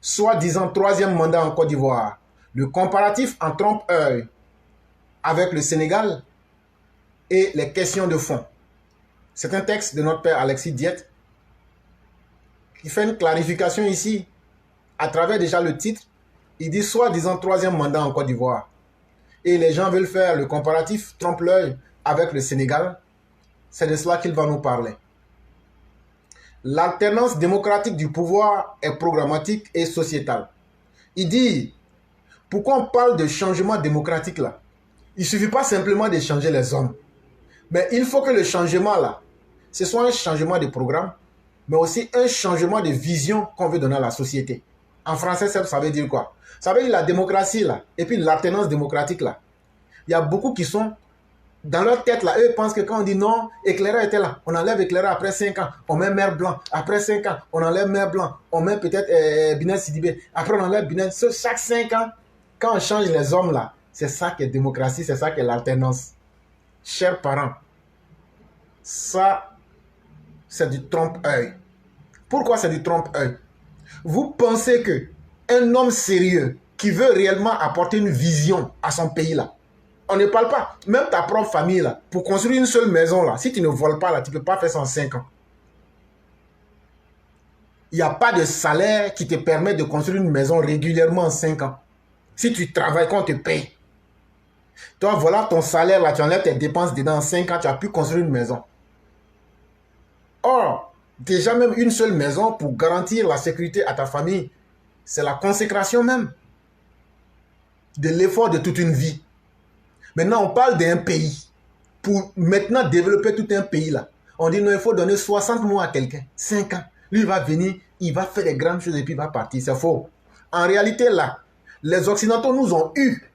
soi-disant troisième mandat en Côte d'Ivoire, le comparatif en trompe-œil avec le Sénégal et les questions de fond. C'est un texte de notre père Alexis Diet qui fait une clarification ici à travers déjà le titre. Il dit soi-disant troisième mandat en Côte d'Ivoire. Et les gens veulent faire le comparatif trompe-l'œil avec le Sénégal. C'est de cela qu'il va nous parler. L'alternance démocratique du pouvoir est programmatique et sociétale. Il dit, pourquoi on parle de changement démocratique là? Il ne suffit pas simplement de changer les hommes. Mais il faut que le changement là, ce soit un changement de programme, mais aussi un changement de vision qu'on veut donner à la société. En français, ça veut dire quoi? Ça veut dire la démocratie là, et puis l'alternance démocratique là. Il y a beaucoup qui sont dans leur tête là, eux pensent que quand on dit non, éclaireur était là, on enlève éclaireur après 5 ans, on met maire blanc, après 5 ans, on enlève maire blanc, on met peut-être Binel Sidibé, après on enlève Binel, chaque 5 ans, quand on change les hommes là, c'est ça qui est démocratie, c'est ça qui est l'alternance. Chers parents, ça, c'est du trompe-œil. Pourquoi c'est du trompe-œil? Vous pensez que un homme sérieux qui veut réellement apporter une vision à son pays là, on ne parle pas, même ta propre famille là, pour construire une seule maison là, si tu ne voles pas là, tu ne peux pas faire ça en 5 ans. Il n'y a pas de salaire qui te permet de construire une maison régulièrement en 5 ans. Si tu travailles, qu'on te paye. Toi, voilà ton salaire là, tu enlèves tes dépenses dedans en 5 ans, tu as pu construire une maison. Or, déjà même une seule maison pour garantir la sécurité à ta famille, c'est la consécration même de l'effort de toute une vie. Maintenant, on parle d'un pays. Pour maintenant développer tout un pays là, on dit non, il faut donner 60 mois à quelqu'un, 5 ans. Lui, il va venir, il va faire des grandes choses et puis il va partir. C'est faux. En réalité, là, les Occidentaux nous ont eu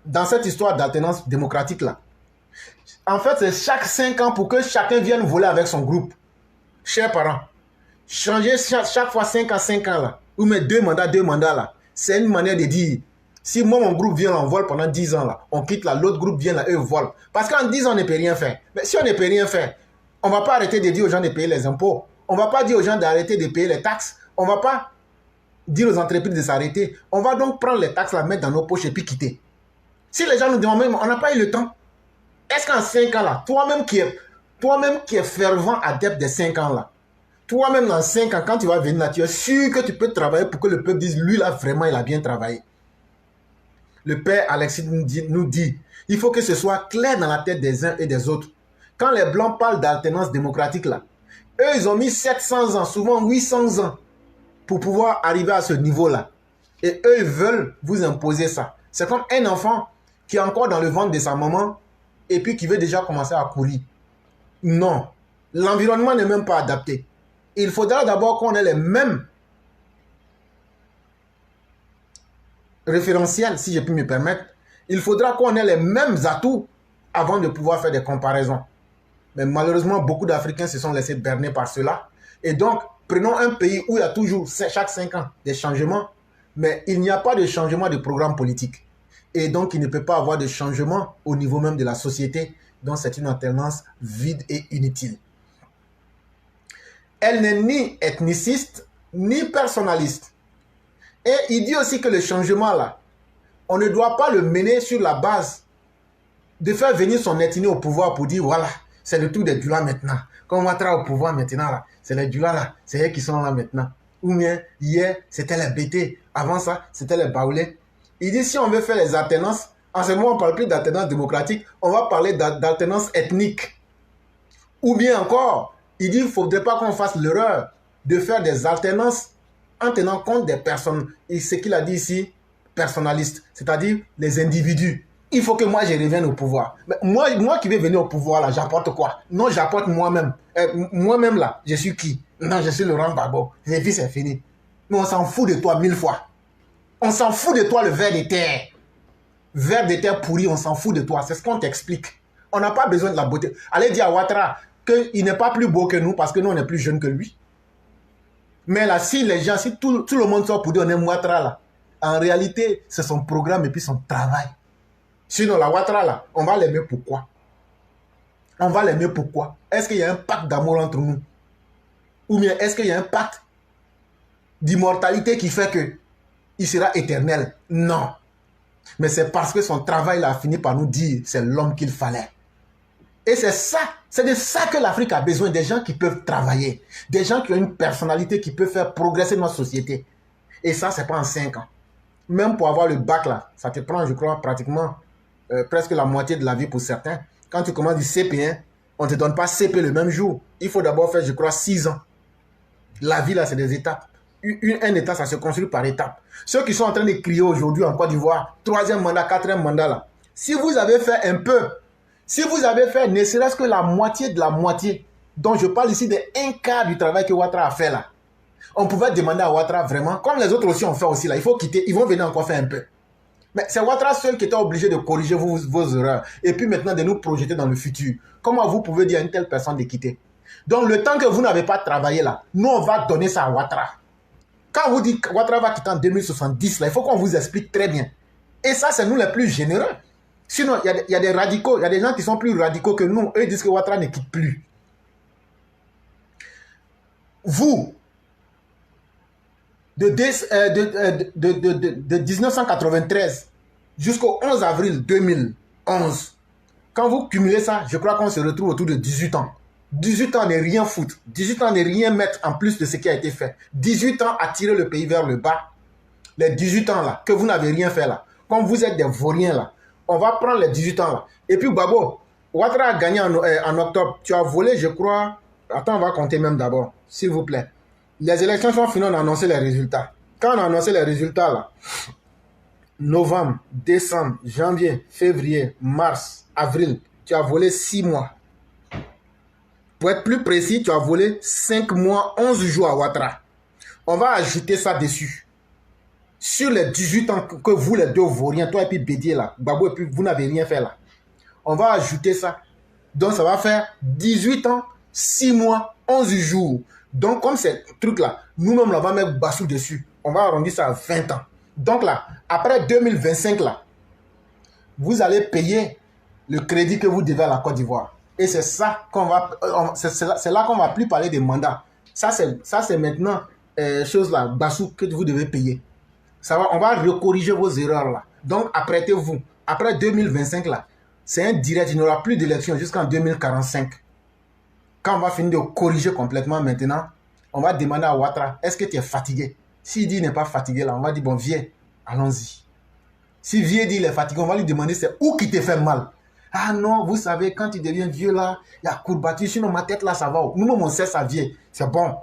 dans cette histoire d'alternance démocratique là. En fait, c'est chaque 5 ans pour que chacun vienne voler avec son groupe. Chers parents, changer chaque fois 5 ans là, ou mettre 2 mandats là, c'est une manière de dire, si moi mon groupe vient en vol pendant 10 ans là, on quitte là, l'autre groupe vient là, eux volent. Parce qu'en 10 ans on ne peut rien faire. Mais si on ne peut rien faire, on ne va pas arrêter de dire aux gens de payer les impôts. On ne va pas dire aux gens d'arrêter de payer les taxes. On ne va pas dire aux entreprises de s'arrêter. On va donc prendre les taxes, la mettre dans nos poches et puis quitter. Si les gens nous demandent même, on n'a pas eu le temps. Est-ce qu'en 5 ans là, toi-même qui es fervent adepte des 5 ans là, toi-même dans 5 ans, quand tu vas venir là, tu es sûr que tu peux travailler pour que le peuple dise, lui là vraiment il a bien travaillé. Le père Alexis nous dit, il faut que ce soit clair dans la tête des uns et des autres. Quand les Blancs parlent d'alternance démocratique là, eux ils ont mis 700 ans, souvent 800 ans pour pouvoir arriver à ce niveau-là. Et eux ils veulent vous imposer ça. C'est comme un enfant qui est encore dans le ventre de sa maman et puis qui veut déjà commencer à courir. Non, l'environnement n'est même pas adapté. Il faudra d'abord qu'on ait les mêmes référentiels, si je puis me permettre. Il faudra qu'on ait les mêmes atouts avant de pouvoir faire des comparaisons. Mais malheureusement, beaucoup d'Africains se sont laissés berner par cela. Et donc, prenons un pays où il y a toujours, chaque 5 ans, des changements, mais il n'y a pas de changement de programme politique. Et donc, il ne peut pas avoir de changement au niveau même de la société. Donc, c'est une alternance vide et inutile. Elle n'est ni ethniciste, ni personnaliste. Et il dit aussi que le changement là, on ne doit pas le mener sur la base de faire venir son ethnie au pouvoir pour dire voilà, c'est le tour des Djoula maintenant. Quand on va travailler au pouvoir maintenant là, c'est les Djoula là, c'est eux qui sont là maintenant. Ou bien hier, c'était les BT, avant ça, c'était les Baoulés. Il dit si on veut faire les alternances, en ce moment on ne parle plus d'alternance démocratique, on va parler d'alternance ethnique. Ou bien encore, il dit qu'il ne faudrait pas qu'on fasse l'erreur de faire des alternances en tenant compte des personnes. Et ce qu'il a dit ici, personnalistes, c'est-à-dire les individus. Il faut que moi je revienne au pouvoir. Mais moi qui vais venir au pouvoir là, j'apporte quoi? Non, j'apporte moi-même. Moi-même là, je suis qui? Non, je suis Laurent Gbagbo. Et puis c'est fini. Mais on s'en fout de toi 1000 fois. On s'en fout de toi le ver de terre. Ver de terre pourri, on s'en fout de toi. C'est ce qu'on t'explique. On n'a pas besoin de la beauté. Allez dire à Ouattara qu'il n'est pas plus beau que nous parce que nous on est plus jeunes que lui. Mais là, si les gens, si tout le monde sort pour dire on aime Ouattara là, en réalité, c'est son programme et puis son travail. Sinon, la Ouattara là, on va l'aimer pourquoi? On va l'aimer pourquoi? Est-ce qu'il y a un pacte d'amour entre nous? Ou bien est-ce qu'il y a un pacte d'immortalité qui fait que il sera éternel. Non. Mais c'est parce que son travail a fini par nous dire c'est l'homme qu'il fallait. Et c'est ça, c'est de ça que l'Afrique a besoin, des gens qui peuvent travailler, des gens qui ont une personnalité qui peut faire progresser notre société. Et ça, c'est pas en 5 ans. Même pour avoir le bac là, ça te prend, je crois, pratiquement presque la moitié de la vie pour certains. Quand tu commences du CP1, on ne te donne pas CP le même jour. Il faut d'abord faire, je crois, 6 ans. La vie là, c'est des étapes. Un état, ça se construit par étapes. Ceux qui sont en train de crier aujourd'hui en Côte d'Ivoire, 3e mandat, 4e mandat là, si vous avez fait un peu, si vous avez fait ne serait-ce que la moitié de la moitié, dont je parle ici de un quart du travail que Ouattara a fait là, on pouvait demander à Ouattara vraiment, comme les autres aussi ont fait aussi là, il faut quitter, ils vont venir encore faire un peu. Mais c'est Ouattara seul qui était obligé de corriger vos erreurs et puis maintenant de nous projeter dans le futur. Comment vous pouvez dire à une telle personne de quitter? Donc le temps que vous n'avez pas travaillé là, nous on va donner ça à Ouattara. Quand vous dites que Ouattara va quitter en 2070, là, il faut qu'on vous explique très bien. Et ça, c'est nous les plus généreux. Sinon, il y a des radicaux, il y a des gens qui sont plus radicaux que nous. Eux, ils disent que Ouattara ne quitte plus. Vous, de 1993 jusqu'au 11 avril 2011, quand vous cumulez ça, je crois qu'on se retrouve autour de 18 ans. 18 ans n'est rien foutre. 18 ans n'est rien mettre en plus de ce qui a été fait. 18 ans à tirer le pays vers le bas. Les 18 ans là, que vous n'avez rien fait là. Comme vous êtes des vauriens là, on va prendre les 18 ans là. Et puis Babo, Ouattara a gagné en octobre. Tu as volé, je crois. Attends, on va compter même d'abord, s'il vous plaît. Les élections sont finies, on a annoncé les résultats. Quand on a annoncé les résultats là, novembre, décembre, janvier, février, mars, avril, tu as volé 6 mois. Pour être plus précis, tu as volé 5 mois, 11 jours à Ouattara. On va ajouter ça dessus. Sur les 18 ans que vous les deux vauriens, toi et puis Bédier là, Babo et puis vous n'avez rien fait là. On va ajouter ça. Donc ça va faire 18 ans, 6 mois, 11 jours. Donc comme ces trucs là, nous-mêmes on va mettre Bassou dessus. On va arrondir ça à 20 ans. Donc là, après 2025 là, vous allez payer le crédit que vous devez à la Côte d'Ivoire. Et c'est ça qu'on va, c'est là qu'on va plus parler des mandats. Ça c'est maintenant chose là, Bassou, que vous devez payer. Ça va, on va recorriger vos erreurs là. Donc apprêtez-vous. Après 2025 là, c'est un direct, il n'y aura plus d'élection jusqu'en 2045. Quand on va finir de corriger complètement maintenant, on va demander à Ouattara, est-ce que tu es fatigué? S'il dit qu'il n'est pas fatigué là, on va dire bon viens, allons-y. Si vieux dit qu'il est fatigué, on va lui demander c'est où qui te fait mal. Ah non, vous savez, quand tu deviens vieux là, il y a courbature, sinon ma tête là, ça va. Nous-mêmes, on sait ça vient. C'est bon.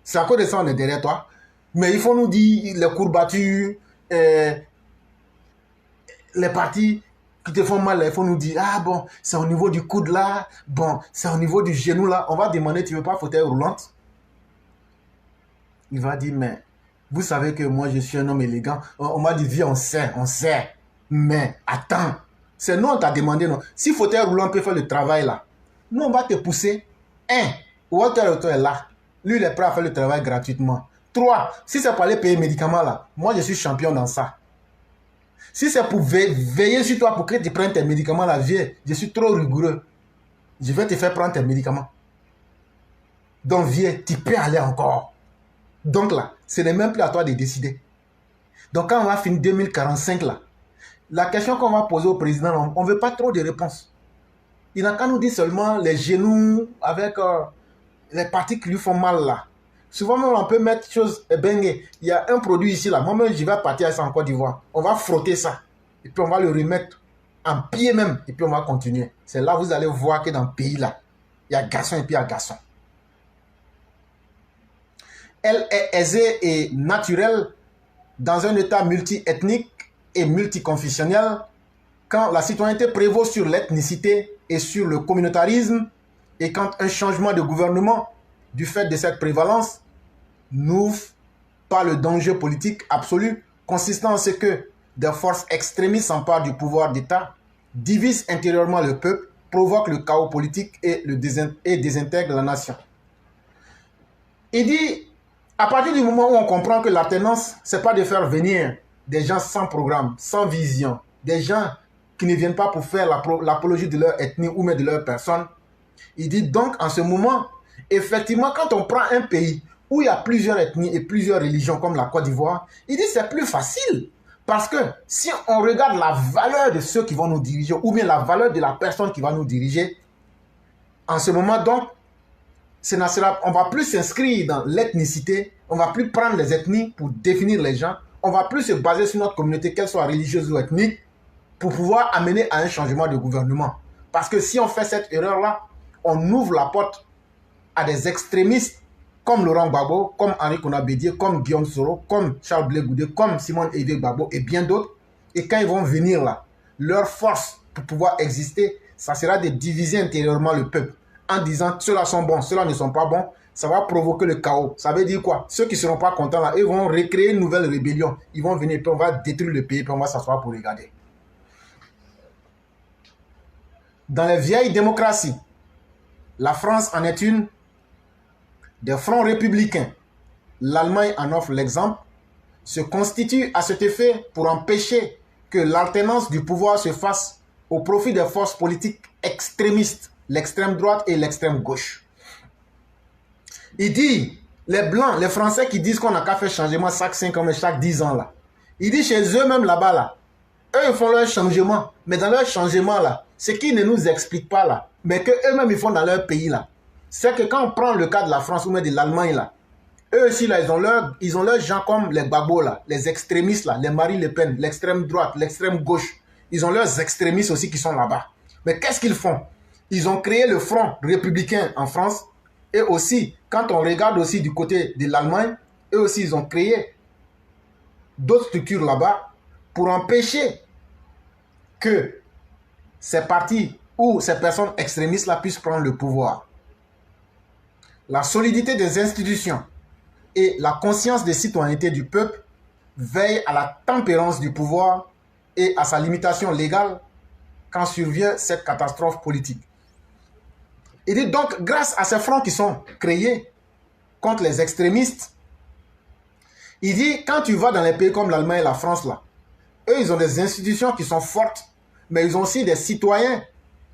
C'est à cause de ça, on est derrière toi. Mais il faut nous dire les courbatures, les parties qui te font mal, là, il faut nous dire, ah bon, c'est au niveau du coude là, bon, c'est au niveau du genou là. On va demander, tu veux pas fauteuil roulante? Il va dire, mais vous savez que moi, je suis un homme élégant. On m'a dit, viens, on sait. Mais attends. C'est nous, on t'a demandé, non. Si fauteuil roulant peut faire le travail là, nous, on va te pousser. 1, Walter est là. Lui, il est prêt à faire le travail gratuitement. 3, si c'est pour aller payer les médicaments là, moi, je suis champion dans ça. Si c'est pour veiller sur toi pour que tu prennes tes médicaments là, viens, je suis trop rigoureux. Je vais te faire prendre tes médicaments. Donc, viens, tu peux aller encore. Donc là, ce n'est même plus à toi de décider. Donc, quand on va finir 2045 là, la question qu'on va poser au président, on ne veut pas trop de réponses. Il n'a qu'à nous dire seulement les genoux avec les parties qui lui font mal là. Souvent, même, on peut mettre chose. Il y a un produit ici là. Moi-même, je vais partir à ça en Côte d'Ivoire. On va frotter ça. Et puis, on va le remettre en pied même. Et puis, on va continuer. C'est là que vous allez voir que dans le pays là, il y a garçon et puis il y a garçon. Elle est aisée et naturelle dans un état multi-ethnique et multiconfessionnel, quand la citoyenneté prévaut sur l'ethnicité et sur le communautarisme, et quand un changement de gouvernement, du fait de cette prévalence, n'ouvre pas le danger politique absolu, consistant en ce que des forces extrémistes s'emparent du pouvoir d'État, divisent intérieurement le peuple, provoquent le chaos politique et désintègrent la nation. Il dit, à partir du moment où on comprend que l'alternance, ce n'est pas de faire venir des gens sans programme, sans vision, des gens qui ne viennent pas pour faire l'apologie de leur ethnie ou même de leur personne. Il dit donc en ce moment, effectivement, quand on prend un pays où il y a plusieurs ethnies et plusieurs religions comme la Côte d'Ivoire, il dit c'est plus facile. Parce que si on regarde la valeur de ceux qui vont nous diriger, ou bien la valeur de la personne qui va nous diriger, en ce moment donc, on ne va plus s'inscrire dans l'ethnicité, on ne va plus prendre les ethnies pour définir les gens, on ne va plus se baser sur notre communauté, qu'elle soit religieuse ou ethnique, pour pouvoir amener à un changement de gouvernement. Parce que si on fait cette erreur-là, on ouvre la porte à des extrémistes comme Laurent Gbagbo, comme Henri Konan Bédié, comme Guillaume Soro, comme Charles Blé Goudé, comme Simone Evé Gbagbo et bien d'autres. Et quand ils vont venir là, leur force pour pouvoir exister, ça sera de diviser intérieurement le peuple en disant ceux-là sont bons, ceux-là ne sont pas bons. Ça va provoquer le chaos. Ça veut dire quoi? Ceux qui ne seront pas contents là, ils vont recréer une nouvelle rébellion. Ils vont venir, puis on va détruire le pays, puis on va s'asseoir pour regarder. Dans les vieilles démocraties, la France en est une, des fronts républicains, l'Allemagne en offre l'exemple, se constitue à cet effet pour empêcher que l'alternance du pouvoir se fasse au profit des forces politiques extrémistes, l'extrême droite et l'extrême gauche. Il dit, les Blancs, les Français qui disent qu'on n'a qu'à faire changement chaque 5 ans, mais chaque 10 ans là, il dit chez eux-mêmes là-bas là, eux ils font leur changement, mais dans leur changement là, ce qu'ils ne nous expliquent pas là, mais qu'eux-mêmes ils font dans leur pays là, c'est que quand on prend le cas de la France ou même de l'Allemagne là, eux aussi là, ils ont leurs gens comme les Gbagbo là, les extrémistes là, les Marine Le Pen, l'extrême droite, l'extrême gauche, ils ont leurs extrémistes aussi qui sont là-bas. Mais qu'est-ce qu'ils font? Ils ont créé le Front républicain en France, et aussi, quand on regarde aussi du côté de l'Allemagne, eux aussi ils ont créé d'autres structures là-bas pour empêcher que ces partis ou ces personnes extrémistes là puissent prendre le pouvoir. La solidité des institutions et la conscience de citoyenneté du peuple veillent à la tempérance du pouvoir et à sa limitation légale quand survient cette catastrophe politique. Il dit donc, grâce à ces fronts qui sont créés contre les extrémistes, il dit, quand tu vas dans les pays comme l'Allemagne et la France, là, eux, ils ont des institutions qui sont fortes, mais ils ont aussi des citoyens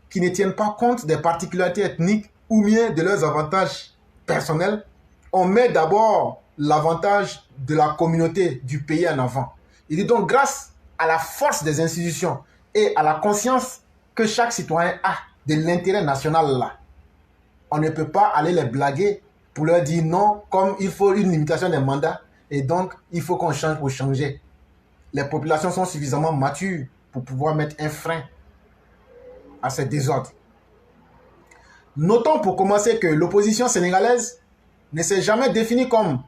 qui ne tiennent pas compte des particularités ethniques ou bien de leurs avantages personnels. On met d'abord l'avantage de la communauté du pays en avant. Il dit donc, grâce à la force des institutions et à la conscience que chaque citoyen a de l'intérêt national là, on ne peut pas aller les blaguer pour leur dire non, comme il faut une limitation des mandats et donc il faut qu'on change pour changer. Les populations sont suffisamment matures pour pouvoir mettre un frein à ces désordres. Notons pour commencer que l'opposition sénégalaise ne s'est jamais définie comme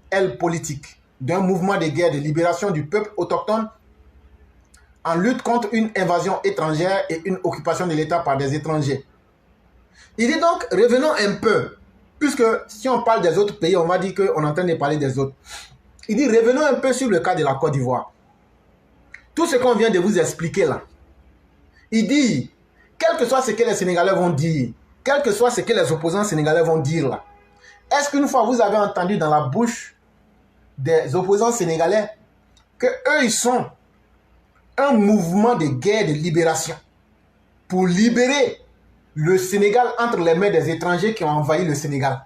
aile politique d'un mouvement de guerre de libération du peuple autochtone en lutte contre une invasion étrangère et une occupation de l'État par des étrangers. Il dit donc, revenons un peu, puisque si on parle des autres pays, on va dire qu'on est en train de parler des autres. Il dit, revenons un peu sur le cas de la Côte d'Ivoire. Tout ce qu'on vient de vous expliquer là, il dit, quel que soit ce que les Sénégalais vont dire, quel que soit ce que les opposants sénégalais vont dire là, est-ce qu'une fois vous avez entendu dans la bouche des opposants sénégalais que eux ils sont un mouvement de guerre de libération pour libérer le Sénégal entre les mains des étrangers qui ont envahi le Sénégal?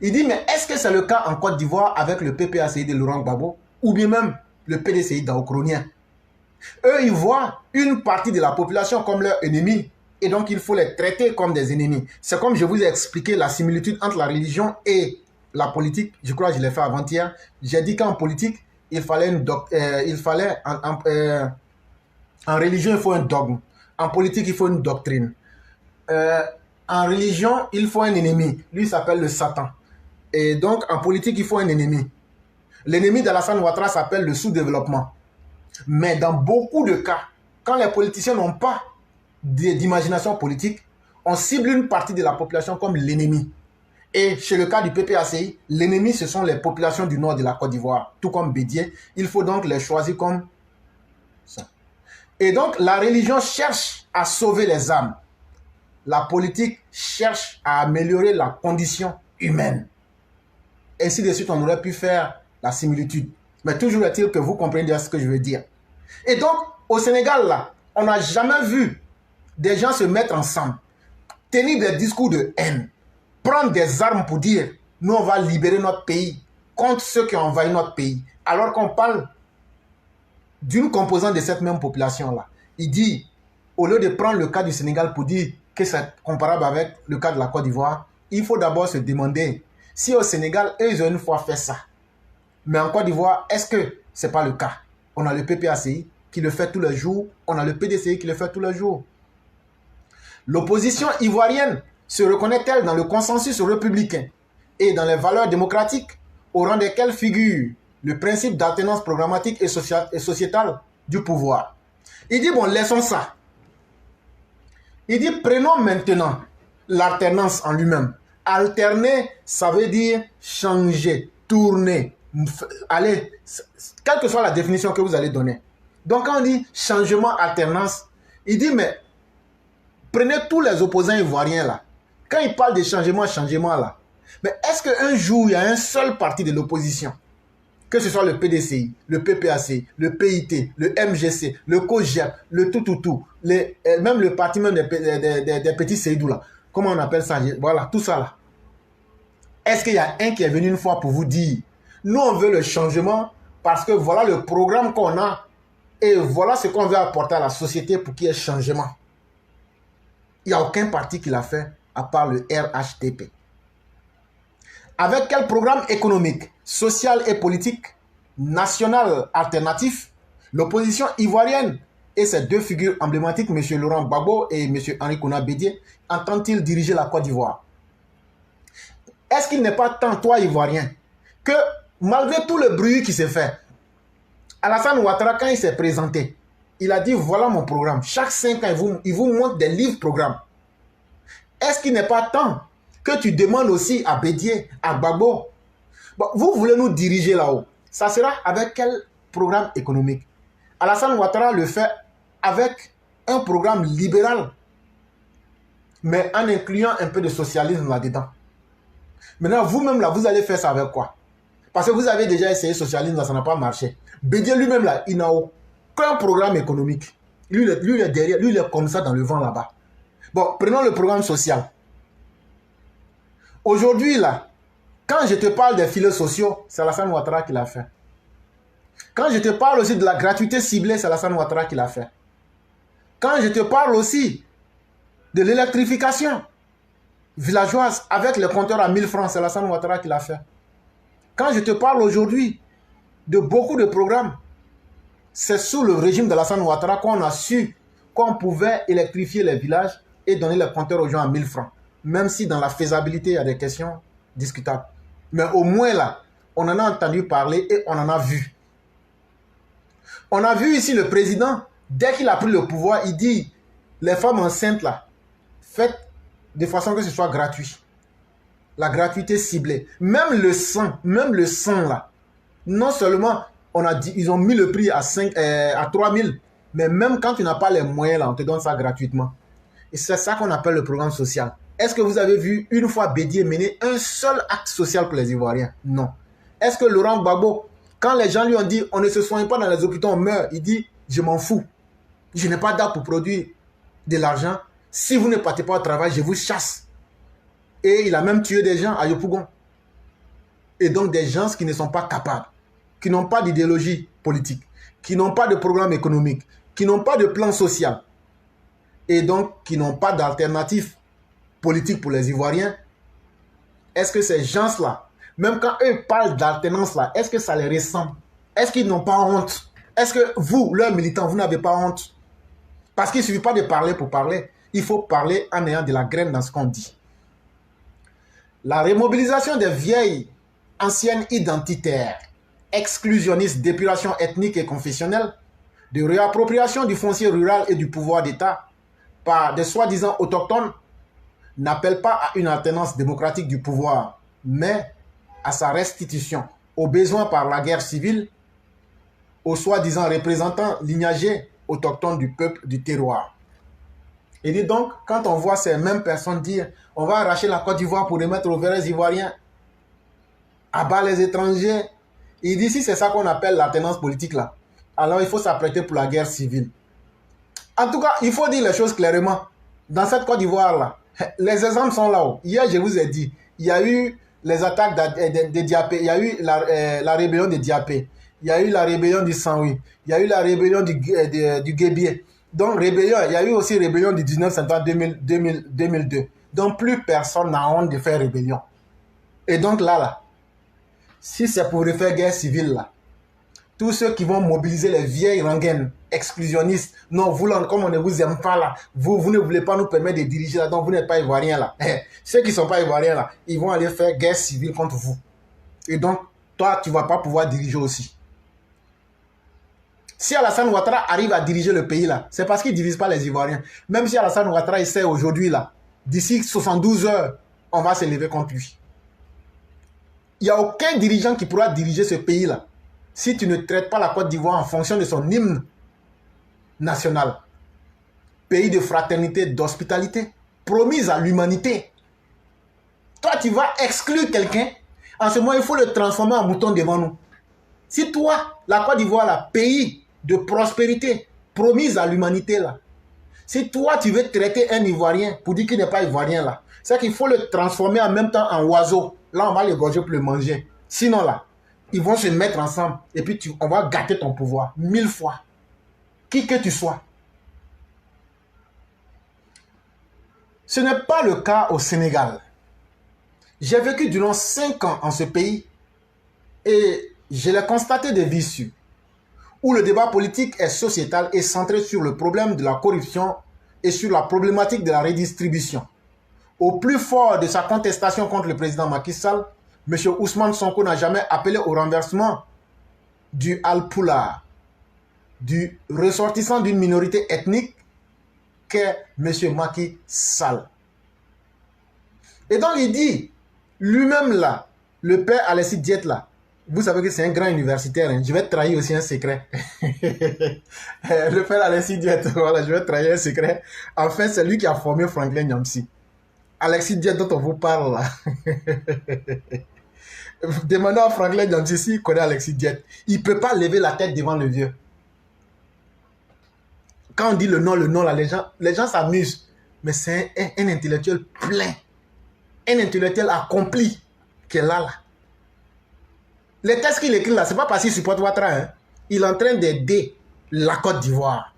Il dit, mais est-ce que c'est le cas en Côte d'Ivoire avec le PPACI de Laurent Gbagbo ou bien même le PDCI d'Aokronien? Eux, ils voient une partie de la population comme leur ennemi et donc il faut les traiter comme des ennemis. C'est comme je vous ai expliqué la similitude entre la religion et la politique. Je crois que je l'ai fait avant-hier. J'ai dit qu'en politique, il fallait en religion, il faut un dogme. En politique, il faut une doctrine. En religion, il faut un ennemi. Lui, il s'appelle le Satan. Et donc, en politique, il faut un ennemi. L'ennemi d'Alassane Ouattara s'appelle le sous-développement. Mais dans beaucoup de cas, quand les politiciens n'ont pas d'imagination politique, on cible une partie de la population comme l'ennemi. Et chez le cas du PPACI, l'ennemi, ce sont les populations du nord de la Côte d'Ivoire, tout comme Bédié. Il faut donc les choisir comme ça. Et donc, la religion cherche à sauver les âmes. La politique cherche à améliorer la condition humaine. Ainsi de suite, on aurait pu faire la similitude. Mais toujours est-il que vous comprenez bien ce que je veux dire. Et donc, au Sénégal, là, on n'a jamais vu des gens se mettre ensemble, tenir des discours de haine, prendre des armes pour dire nous, on va libérer notre pays contre ceux qui ont envahi notre pays. Alors qu'on parle d'une composante de cette même population-là. Il dit, au lieu de prendre le cas du Sénégal pour dire que c'est comparable avec le cas de la Côte d'Ivoire, il faut d'abord se demander si au Sénégal, eux, ils ont une fois fait ça. Mais en Côte d'Ivoire, est-ce que ce n'est pas le cas? On a le PPACI qui le fait tous les jours, on a le PDCI qui le fait tous les jours. L'opposition ivoirienne se reconnaît-elle dans le consensus républicain et dans les valeurs démocratiques au rang desquelles figure le principe d'alternance programmatique et sociétale du pouvoir? Il dit, bon, laissons ça. Il dit, prenons maintenant l'alternance en lui-même. Alterner, ça veut dire changer, tourner, aller, quelle que soit la définition que vous allez donner. Donc, quand on dit changement, alternance, il dit, mais prenez tous les opposants ivoiriens là. Quand ils parlent de changement, là, mais est-ce qu'un jour, il y a un seul parti de l'opposition, que ce soit le PDCI, le PPAC, le PIT, le MGC, le COGEP, le tout, même le parti même des petits Seydou là, comment on appelle ça? Voilà, tout ça là. Est-ce qu'il y a un qui est venu une fois pour vous dire, nous on veut le changement parce que voilà le programme qu'on a et voilà ce qu'on veut apporter à la société pour qu'il y ait changement? Il n'y a aucun parti qui l'a fait à part le RHDP. Avec quel programme économique, social et politique national alternatif, l'opposition ivoirienne et ses deux figures emblématiques, M. Laurent Gbagbo et M. Henri Konan Bédié, entendent-ils diriger la Côte d'Ivoire? Est-ce qu'il n'est pas temps, toi, Ivoirien, que malgré tout le bruit qui s'est fait, Alassane Ouattara, quand il s'est présenté, il a dit, voilà mon programme. Chaque 5 ans, il vous montre des livres-programmes. Est-ce qu'il n'est pas temps que tu demandes aussi à Bédié, à Gbagbo, bon, vous voulez nous diriger là-haut, ça sera avec quel programme économique? Alassane Ouattara le fait avec un programme libéral, mais en incluant un peu de socialisme là-dedans. Maintenant, vous-même là, vous allez faire ça avec quoi? Parce que vous avez déjà essayé le socialisme, là, ça n'a pas marché. Bédié lui-même là, il n'a aucun programme économique. Lui, il est derrière, lui, il est comme ça dans le vent là-bas. Bon, prenons le programme social. Aujourd'hui, là, quand je te parle des filets sociaux, c'est Alassane Ouattara qui l'a fait. Quand je te parle aussi de la gratuité ciblée, c'est Alassane Ouattara qui l'a fait. Quand je te parle aussi de l'électrification villageoise avec les compteurs à 1000 francs, c'est Alassane Ouattara qui l'a fait. Quand je te parle aujourd'hui de beaucoup de programmes, c'est sous le régime d'Alassane Ouattara qu'on a su qu'on pouvait électrifier les villages et donner les compteurs aux gens à 1000 francs. Même si dans la faisabilité, il y a des questions discutables. Mais au moins là, on en a entendu parler et on en a vu. On a vu ici le président, dès qu'il a pris le pouvoir, il dit, les femmes enceintes là, faites de façon que ce soit gratuit. La gratuité ciblée. Même le sang là, non seulement ils ont mis le prix à 3 000, mais même quand tu n'as pas les moyens là, on te donne ça gratuitement. Et c'est ça qu'on appelle le programme social. Est-ce que vous avez vu une fois Bédié mener un seul acte social pour les Ivoiriens? Non. Est-ce que Laurent Gbagbo, quand les gens lui ont dit on ne se soigne pas dans les hôpitaux, on meurt, il dit je m'en fous. Je n'ai pas d'art pour produire de l'argent. Si vous ne partez pas au travail, je vous chasse. Et il a même tué des gens à Yopougon. Et donc des gens qui ne sont pas capables, qui n'ont pas d'idéologie politique, qui n'ont pas de programme économique, qui n'ont pas de plan social, et donc qui n'ont pas d'alternative politique pour les Ivoiriens. Est-ce que ces gens-là, même quand eux parlent d'alternance-là, est-ce que ça les ressemble? Est-ce qu'ils n'ont pas honte? Est-ce que vous, leurs militants, vous n'avez pas honte? Parce qu'il ne suffit pas de parler pour parler. Il faut parler en ayant de la graine dans ce qu'on dit. La remobilisation des vieilles, anciennes identitaires, exclusionnistes d'épuration ethnique et confessionnelle, de réappropriation du foncier rural et du pouvoir d'État par des soi-disant autochtones, n'appelle pas à une alternance démocratique du pouvoir, mais à sa restitution aux besoins par la guerre civile, aux soi-disant représentants lignagés autochtones du peuple du terroir. Il dit donc, quand on voit ces mêmes personnes dire « on va arracher la Côte d'Ivoire pour remettre aux vrais Ivoiriens, abattre les étrangers », il dit si c'est ça qu'on appelle l'alternance politique là, alors il faut s'apprêter pour la guerre civile. En tout cas, il faut dire les choses clairement. Dans cette Côte d'Ivoire là, Les exemples sont là-haut. Hier, je vous ai dit, il y a eu les attaques des Diapé, il y a eu la rébellion des Diapé, il y a eu la rébellion du Saint-Louis, il y a eu la rébellion du Guébié. Donc, rébellion, il y a eu aussi rébellion du 19 septembre 2002. Donc, plus personne n'a honte de faire rébellion. Et donc, là, si c'est pour refaire guerre civile, là, tous ceux qui vont mobiliser les vieilles rengaines exclusionnistes, non, vous, là, comme on ne vous aime pas là, vous ne voulez pas nous permettre de diriger là, donc vous n'êtes pas ivoiriens là. Ceux qui ne sont pas ivoiriens là, ils vont aller faire guerre civile contre vous. Et donc, toi, tu ne vas pas pouvoir diriger aussi. Si Alassane Ouattara arrive à diriger le pays là, c'est parce qu'il ne divise pas les Ivoiriens. Même si Alassane Ouattara essaie aujourd'hui là, d'ici 72 heures, on va se lever contre lui. Il n'y a aucun dirigeant qui pourra diriger ce pays là si tu ne traites pas la Côte d'Ivoire en fonction de son hymne national. Pays de fraternité, d'hospitalité, promise à l'humanité. Toi, tu vas exclure quelqu'un, en ce moment, il faut le transformer en mouton devant nous. Si toi, la Côte d'Ivoire, là, pays de prospérité, promise à l'humanité, là, si toi, tu veux traiter un Ivoirien pour dire qu'il n'est pas Ivoirien, là, c'est qu'il faut le transformer en même temps en oiseau. Là, on va l'égorger pour le manger. Sinon, là, ils vont se mettre ensemble et puis on va gâter ton pouvoir 1000 fois. Qui que tu sois. Ce n'est pas le cas au Sénégal. J'ai vécu durant 5 ans en ce pays et je l'ai constaté de visu, où le débat politique et sociétal est centré sur le problème de la corruption et sur la problématique de la redistribution. Au plus fort de sa contestation contre le président Macky Sall, M. Ousmane Sonko n'a jamais appelé au renversement du Alpula, du ressortissant d'une minorité ethnique qu'est M. Macky Sall. Et donc il dit, lui-même là, le père Alessi Diet là, vous savez que c'est un grand universitaire, hein, je vais trahir aussi un secret. Le père Alessi Diet, voilà, je vais trahir un secret. En fait, c'est lui qui a formé Franklin Nyamsi. Alexis Diet dont on vous parle là. Demandez à Franklin Nyamsi s'il connaît Alexis Diet. Il ne peut pas lever la tête devant le vieux. Quand on dit le nom là, les gens s'amusent. Mais c'est un intellectuel plein. Un intellectuel accompli qui est là. Les textes qu'il écrit là, ce n'est pas parce qu'il supporte Ouattara. Hein. Il est en train d'aider la Côte d'Ivoire.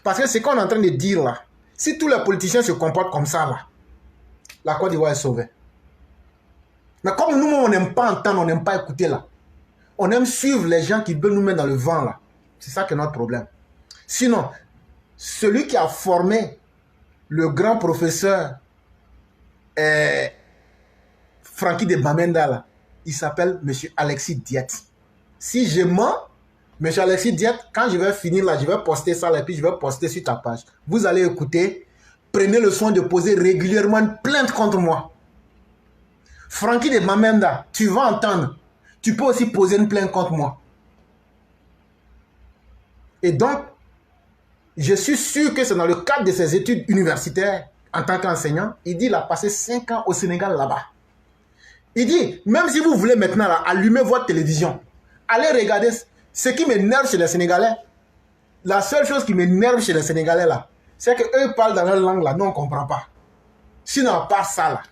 Parce que ce qu'on est en train de dire là, si tous les politiciens se comportent comme ça là, la Côte d'Ivoire est sauvée. Mais comme nous, on n'aime pas entendre, on n'aime pas écouter là. On aime suivre les gens qui veulent nous mettre dans le vent là. C'est ça qui est notre problème. Sinon, celui qui a formé le grand professeur Francky de Bamenda là, il s'appelle M. Alexis Diet. Si je mens, M. Alexis Diet, quand je vais finir là, je vais poster ça là, et puis je vais poster sur ta page. Vous allez écouter. Prenez le soin de poser régulièrement une plainte contre moi. Francky de Bamenda, tu vas entendre. Tu peux aussi poser une plainte contre moi. Et donc, je suis sûr que c'est dans le cadre de ses études universitaires, en tant qu'enseignant, il dit qu'il a passé 5 ans au Sénégal là-bas. Il dit, même si vous voulez maintenant là, allumer votre télévision, allez regarder ce qui m'énerve chez les Sénégalais. La seule chose qui m'énerve chez les Sénégalais là, c'est qu'eux parlent dans leur langue là, nous on ne comprend pas. Sinon, à part ça là,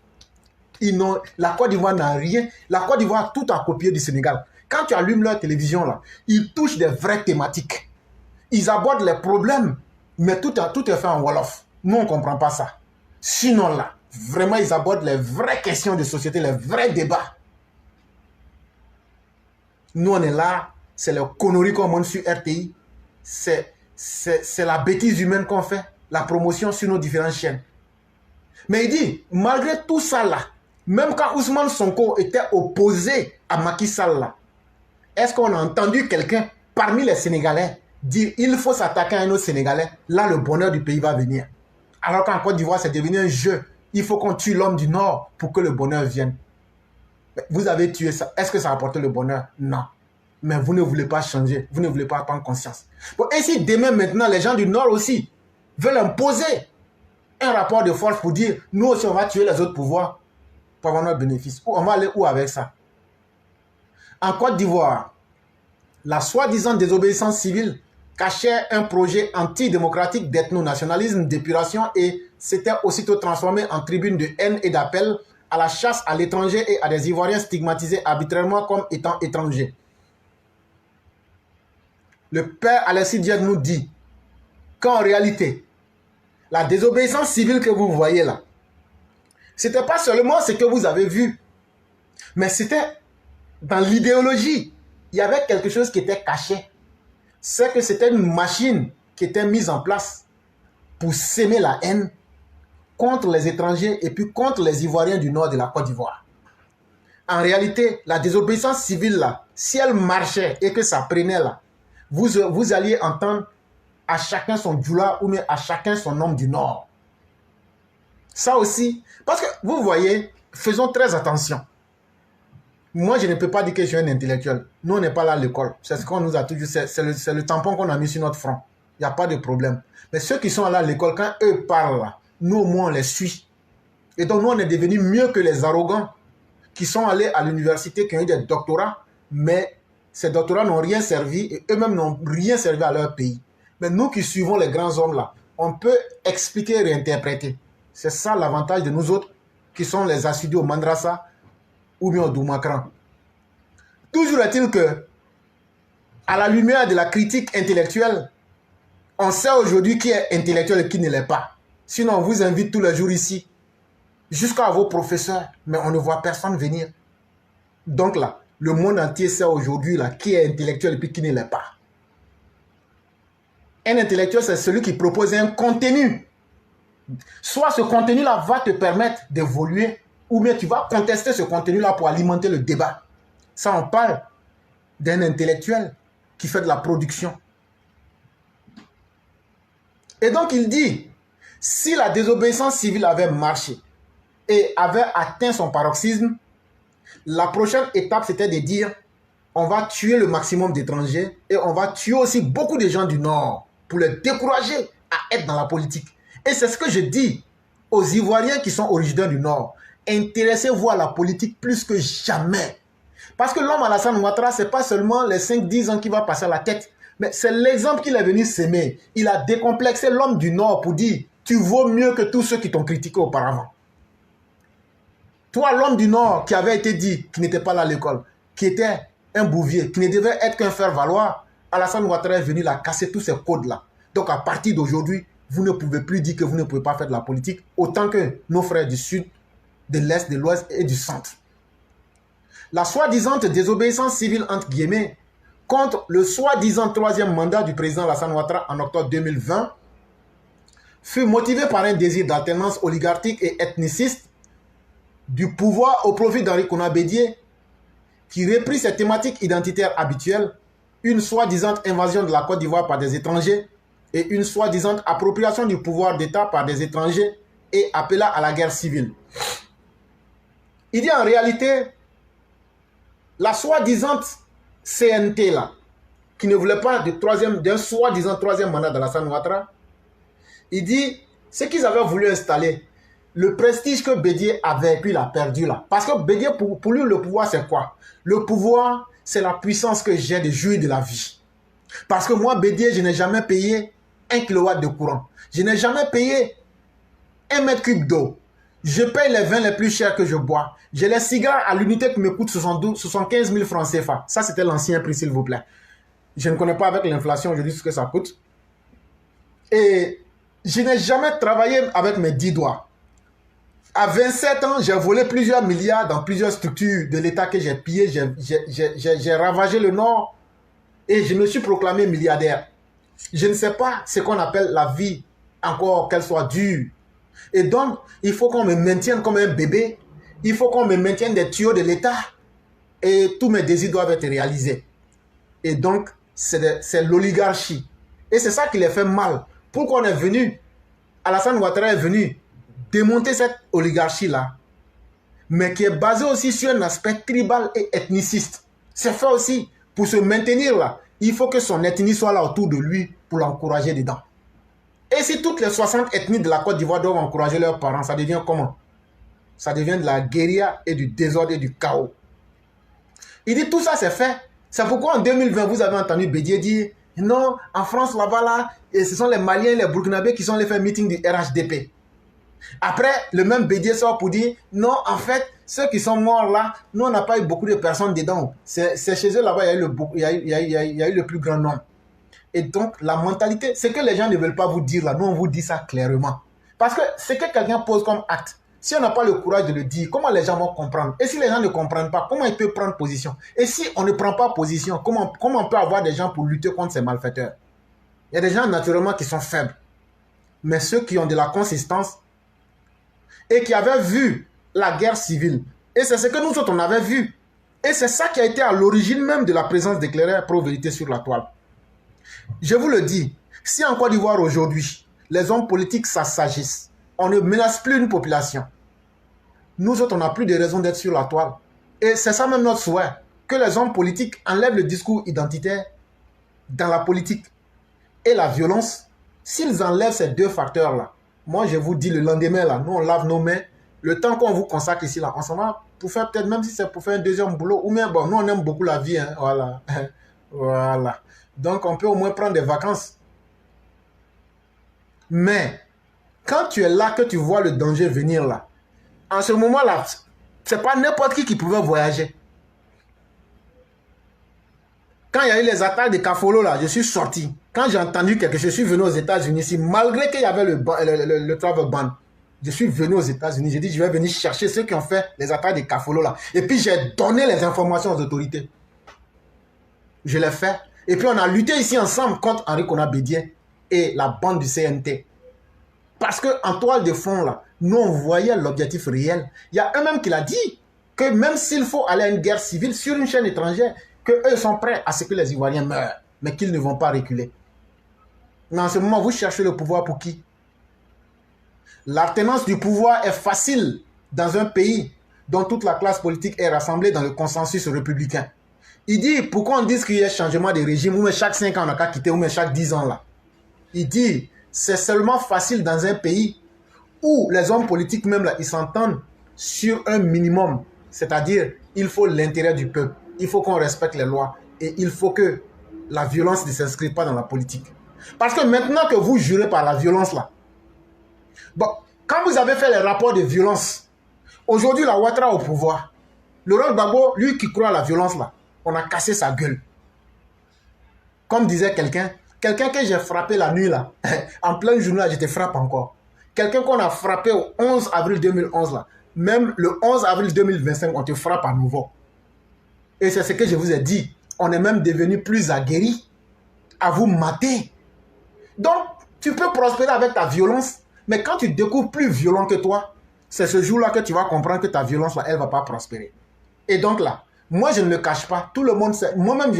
la Côte d'Ivoire n'a rien. La Côte d'Ivoire a tout à copier du Sénégal. Quand tu allumes leur télévision là, ils touchent des vraies thématiques. Ils abordent les problèmes, mais tout est fait en Wolof. Nous on ne comprend pas ça. Sinon là, vraiment ils abordent les vraies questions de société, les vrais débats. Nous on est là, c'est le connerie qu'on monte sur RTI. C'est la bêtise humaine qu'on fait. La promotion sur nos différentes chaînes. Mais il dit, malgré tout ça là, même quand Ousmane Sonko était opposé à Macky Sall là, est-ce qu'on a entendu quelqu'un parmi les Sénégalais dire il faut s'attaquer à un autre Sénégalais, là le bonheur du pays va venir. Alors qu'en Côte d'Ivoire c'est devenu un jeu, il faut qu'on tue l'homme du Nord pour que le bonheur vienne. Vous avez tué ça, est-ce que ça a apporté le bonheur? Non. Mais vous ne voulez pas changer, vous ne voulez pas prendre conscience. Bon, et si demain maintenant les gens du Nord aussi veulent imposer un rapport de force pour dire nous aussi on va tuer les autres pouvoirs pour avoir notre bénéfice, on va aller où avec ça? En Côte d'Ivoire, la soi-disant désobéissance civile cachait un projet antidémocratique d'ethno-nationalisme, d'épuration et s'était aussitôt transformé en tribune de haine et d'appel à la chasse à l'étranger et à des Ivoiriens stigmatisés arbitrairement comme étant étrangers. Le père Alexis Diède nous dit qu'en réalité, la désobéissance civile que vous voyez là, ce n'était pas seulement ce que vous avez vu, mais c'était dans l'idéologie. Il y avait quelque chose qui était caché. C'est que c'était une machine qui était mise en place pour s'aimer la haine contre les étrangers et puis contre les Ivoiriens du nord de la Côte d'Ivoire. En réalité, la désobéissance civile là, si elle marchait et que ça prenait là, vous alliez entendre à chacun son djoula ou bien à chacun son homme du nord. Ça aussi, parce que vous voyez, faisons très attention. Moi, je ne peux pas dire que je suis un intellectuel. Nous, on n'est pas là à l'école. C'est ce qu'on nous a toujours... C'est le tampon qu'on a mis sur notre front. Il n'y a pas de problème. Mais ceux qui sont là à l'école, quand eux parlent, là, nous, au moins, on les suit. Et donc, nous, on est devenus mieux que les arrogants qui sont allés à l'université, qui ont eu des doctorats, mais ces doctorats n'ont rien servi et eux-mêmes n'ont rien servi à leur pays. Mais nous qui suivons les grands hommes, là, on peut expliquer et réinterpréter. C'est ça l'avantage de nous autres qui sont les assidus au Mandrasa ou bien au Doumakran. Toujours est-il que, à la lumière de la critique intellectuelle, on sait aujourd'hui qui est intellectuel et qui ne l'est pas. Sinon, on vous invite tous les jours ici, jusqu'à vos professeurs, mais on ne voit personne venir. Donc là, le monde entier sait aujourd'hui là qui est intellectuel et puis qui ne l'est pas. Un intellectuel, c'est celui qui propose un contenu. Soit ce contenu-là va te permettre d'évoluer, ou bien tu vas contester ce contenu-là pour alimenter le débat. Ça, on parle d'un intellectuel qui fait de la production. Et donc, il dit, si la désobéissance civile avait marché et avait atteint son paroxysme, la prochaine étape, c'était de dire, on va tuer le maximum d'étrangers et on va tuer aussi beaucoup de gens du Nord pour les décourager à être dans la politique. Et c'est ce que je dis aux Ivoiriens qui sont originaires du Nord. Intéressez-vous à la politique plus que jamais. Parce que l'homme Alassane Ouattara, ce n'est pas seulement les 5-10 ans qui va passer à la tête, mais c'est l'exemple qu'il est venu s'aimer. Il a décomplexé l'homme du Nord pour dire, tu vaux mieux que tous ceux qui t'ont critiqué auparavant. Toi, l'homme du Nord qui avait été dit, qui n'était pas là à l'école, qui était un bouvier, qui ne devait être qu'un faire-valoir, Alassane Ouattara est venu là casser tous ces codes-là. Donc à partir d'aujourd'hui, vous ne pouvez plus dire que vous ne pouvez pas faire de la politique autant que nos frères du Sud, de l'Est, de l'Ouest et du Centre. La soi-disant désobéissance civile, entre guillemets, contre le soi-disant troisième mandat du président Alassane Ouattara en octobre 2020, fut motivée par un désir d'alternance oligarchique et ethniciste du pouvoir au profit d'Henri Konan Bédié, qui reprit ses thématiques identitaires habituelles, une soi-disant invasion de la Côte d'Ivoire par des étrangers et une soi-disant appropriation du pouvoir d'État par des étrangers et appela à la guerre civile. Il dit en réalité, la soi-disant CNT là, qui ne voulait pas d'un soi-disant troisième mandat d'Alassane Ouattara, il dit, ce qu'ils avaient voulu installer, le prestige que Bédié avait, puis il a perdu là. Parce que Bédié, pour lui, le pouvoir, c'est quoi? Le pouvoir, c'est la puissance que j'ai de jouir de la vie. Parce que moi, Bédié, je n'ai jamais payé 1 kW de courant. Je n'ai jamais payé 1 mètre cube d'eau. Je paye les vins les plus chers que je bois. J'ai les cigares à l'unité qui me coûtent 75 000 francs CFA. Ça, c'était l'ancien prix, s'il vous plaît. Je ne connais pas avec l'inflation aujourd'hui ce que ça coûte. Et je n'ai jamais travaillé avec mes 10 doigts. À 27 ans, j'ai volé plusieurs milliards dans plusieurs structures de l'État que j'ai pillées. J'ai ravagé le Nord et je me suis proclamé milliardaire. Je ne sais pas ce qu'on appelle la vie, encore qu'elle soit dure. Et donc, il faut qu'on me maintienne comme un bébé. Il faut qu'on me maintienne des tuyaux de l'État. Et tous mes désirs doivent être réalisés. Et donc, c'est l'oligarchie. Et c'est ça qui les fait mal. Pourquoi on est venu, Alassane Ouattara est venu démonter cette oligarchie-là, mais qui est basée aussi sur un aspect tribal et ethniciste. C'est fait aussi, pour se maintenir là, il faut que son ethnie soit là autour de lui pour l'encourager dedans. Et si toutes les 60 ethnies de la Côte d'Ivoire doivent encourager leurs parents, ça devient comment? Ça devient de la guérilla et du désordre et du chaos. Il dit tout ça c'est fait. C'est pourquoi en 2020, vous avez entendu Bédié dire, Non, en France, là-bas, là, et ce sont les Maliens et les Burkinabés qui sont allés faire meeting du RHDP. Après, le même Bédier sort pour dire, non, en fait, ceux qui sont morts là, nous, on n'a pas eu beaucoup de personnes dedans. C'est chez eux là-bas, il y a eu le plus grand nombre. Et donc, la mentalité, c'est que les gens ne veulent pas vous dire là, nous, on vous dit ça clairement. Parce que ce que quelqu'un pose comme acte, si on n'a pas le courage de le dire, comment les gens vont comprendre? Et si les gens ne comprennent pas, comment ils peuvent prendre position? Et si on ne prend pas position, comment on peut avoir des gens pour lutter contre ces malfaiteurs? Il y a des gens naturellement qui sont faibles. Mais ceux qui ont de la consistance et qui avaient vu la guerre civile, et c'est ce que nous autres on avait vu. Et c'est ça qui a été à l'origine même de la présence d'éclaireurs pro-vérité sur la toile. Je vous le dis, si en Côte d'Ivoire aujourd'hui, les hommes politiques s'assagissent, on ne menace plus une population. Nous autres, on n'a plus de raison d'être sur la toile. Et c'est ça même notre souhait, que les hommes politiques enlèvent le discours identitaire dans la politique et la violence. S'ils enlèvent ces deux facteurs-là, moi je vous dis le lendemain, là, nous on lave nos mains, le temps qu'on vous consacre ici, là, on s'en va pour faire peut-être, même si c'est pour faire un deuxième boulot, ou bien bon, nous on aime beaucoup la vie, hein, voilà. Voilà. Donc on peut au moins prendre des vacances. Mais quand tu es là, que tu vois le danger venir là, en ce moment-là, c'est pas n'importe qui pouvait voyager. Quand il y a eu les attaques de Kafolo là, je suis sorti. Quand j'ai entendu quelque chose, je suis venu aux États-Unis ici, malgré qu'il y avait le travel ban. Je suis venu aux États-Unis, j'ai dit je vais venir chercher ceux qui ont fait les attaques de Kafolo là. Et puis j'ai donné les informations aux autorités. Je l'ai fait. Et puis on a lutté ici ensemble contre Henri Konan Bédier et la bande du CNT. Parce qu'en toile de fond là, nous on voyait l'objectif réel. Il y a eux-mêmes qui l'a dit, que même s'il faut aller à une guerre civile sur une chaîne étrangère, qu'eux sont prêts à ce que les Ivoiriens meurent, mais qu'ils ne vont pas reculer. Mais en ce moment, vous cherchez le pouvoir pour qui? L'alternance du pouvoir est facile dans un pays dont toute la classe politique est rassemblée dans le consensus républicain. Il dit, pourquoi on dit qu'il y a changement de régime, ou même chaque 5 ans on n'a qu'à quitter, ou même chaque 10 ans là. Il dit, c'est seulement facile dans un pays où les hommes politiques même là, ils s'entendent sur un minimum. C'est-à-dire, il faut l'intérêt du peuple. Il faut qu'on respecte les lois. Et il faut que la violence ne s'inscrive pas dans la politique. Parce que maintenant que vous jurez par la violence là, bon, quand vous avez fait les rapports de violence, aujourd'hui la Ouattara au pouvoir, Laurent Gbagbo, lui qui croit à la violence là, on a cassé sa gueule. Comme disait quelqu'un que j'ai frappé la nuit là, en pleine journée là, je te frappe encore. Quelqu'un qu'on a frappé au 11 avril 2011 là, même le 11 avril 2025, on te frappe à nouveau. Et c'est ce que je vous ai dit. On est même devenu plus aguerri à vous mater. Donc, tu peux prospérer avec ta violence, mais quand tu découvres plus violent que toi, c'est ce jour-là que tu vas comprendre que ta violence, là, elle ne va pas prospérer. Et donc là, moi, je ne le cache pas. Tout le monde sait. Moi-même,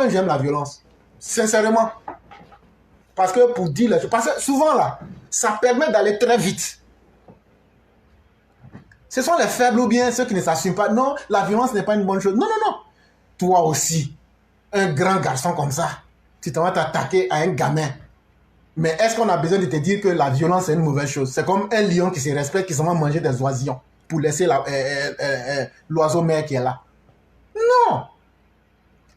j'aime la violence. Sincèrement. Parce que pour dire... Parce que souvent, là, ça permet d'aller très vite. Ce sont les faibles ou bien ceux qui ne s'assument pas. Non, la violence n'est pas une bonne chose. Non, non, non. Toi aussi, un grand garçon comme ça, tu t'en vas t'attaquer à un gamin. Mais est-ce qu'on a besoin de te dire que la violence est une mauvaise chose? C'est comme un lion qui se respecte, qui s'en va manger des oisillons pour laisser l'oiseau mère qui est là. Non.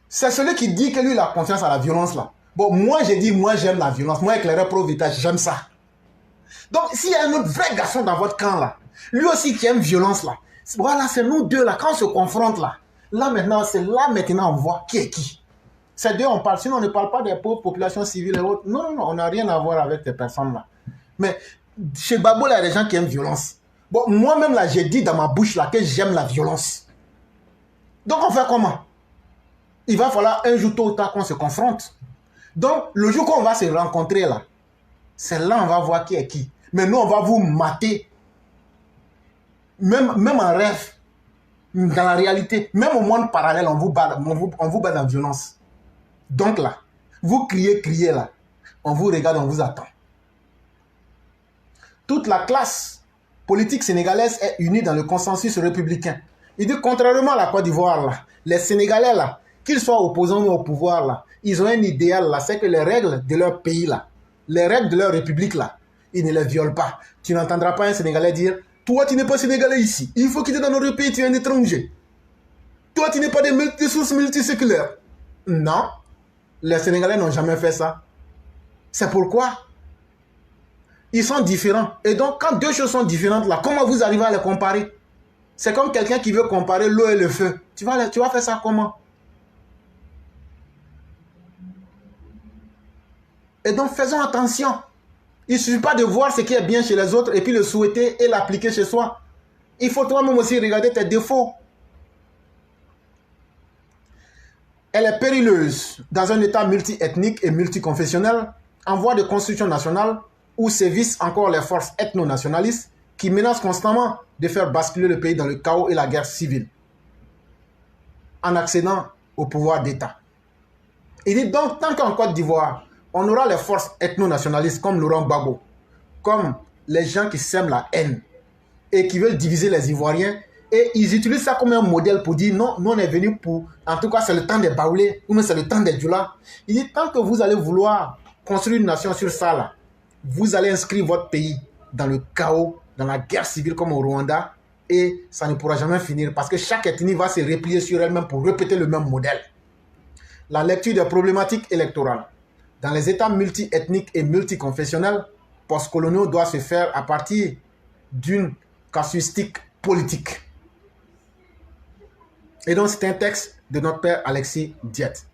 C'est celui qui dit que lui, il a confiance à la violence là. Bon, moi, j'ai dit, moi, j'aime la violence. Moi, éclaireur pro-vérité, j'aime ça. Donc, s'il y a un autre vrai garçon dans votre camp là, lui aussi qui aime violence là, voilà, c'est nous deux là, quand on se confronte là, là maintenant, c'est là maintenant on voit qui est qui. C'est deux on parle, sinon on ne parle pas des pauvres populations civiles et autres. Non, non, non, on n'a rien à voir avec ces personnes là. Mais chez Gbagbo, il y a des gens qui aiment violence. Bon, moi-même là, j'ai dit dans ma bouche là que j'aime la violence. Donc on fait comment? Il va falloir un jour tôt ou tard qu'on se confronte. Donc, le jour qu'on va se rencontrer là, c'est là on va voir qui est qui. Mais nous, on va vous mater. Même en rêve, dans la réalité, même au monde parallèle, on vous bat dans la violence. Donc là, vous criez là, on vous regarde, on vous attend. Toute la classe politique sénégalaise est unie dans le consensus républicain. Il dit, contrairement à la Côte d'Ivoire, là, les Sénégalais, là, qu'ils soient opposants ou au pouvoir, là, ils ont un idéal, là, c'est que les règles de leur pays, là, les règles de leur république, là, ils ne les violent pas. Tu n'entendras pas un Sénégalais dire, toi, tu n'es pas Sénégalais ici. Il faut quitter dans notre pays, tu es un étranger. Toi, tu n'es pas des sources multiséculaires. Non. Les Sénégalais n'ont jamais fait ça. C'est pourquoi ils sont différents. Et donc, quand deux choses sont différentes, là, comment vous arrivez à les comparer? C'est comme quelqu'un qui veut comparer l'eau et le feu. Tu vas faire ça comment? Et donc, faisons attention. Il ne suffit pas de voir ce qui est bien chez les autres et puis le souhaiter et l'appliquer chez soi. Il faut toi-même aussi regarder tes défauts. Elle est périleuse dans un État multiethnique et multiconfessionnel, en voie de construction nationale, où sévissent encore les forces ethno-nationalistes qui menacent constamment de faire basculer le pays dans le chaos et la guerre civile, en accédant au pouvoir d'État. Il dit donc, tant qu'en Côte d'Ivoire, on aura les forces ethno-nationalistes comme Laurent Gbagbo, comme les gens qui sèment la haine et qui veulent diviser les Ivoiriens, et ils utilisent ça comme un modèle pour dire non, nous on est venus pour, en tout cas c'est le temps des Baoulés, ou même c'est le temps des Djoula. Il dit tant que vous allez vouloir construire une nation sur ça là, vous allez inscrire votre pays dans le chaos, dans la guerre civile comme au Rwanda, et ça ne pourra jamais finir parce que chaque ethnie va se replier sur elle-même pour répéter le même modèle. La lecture des problématiques électorales dans les États multiethniques et multiconfessionnels postcoloniaux doit se faire à partir d'une casuistique politique. Et donc c'est un texte de notre père Alexis Diette.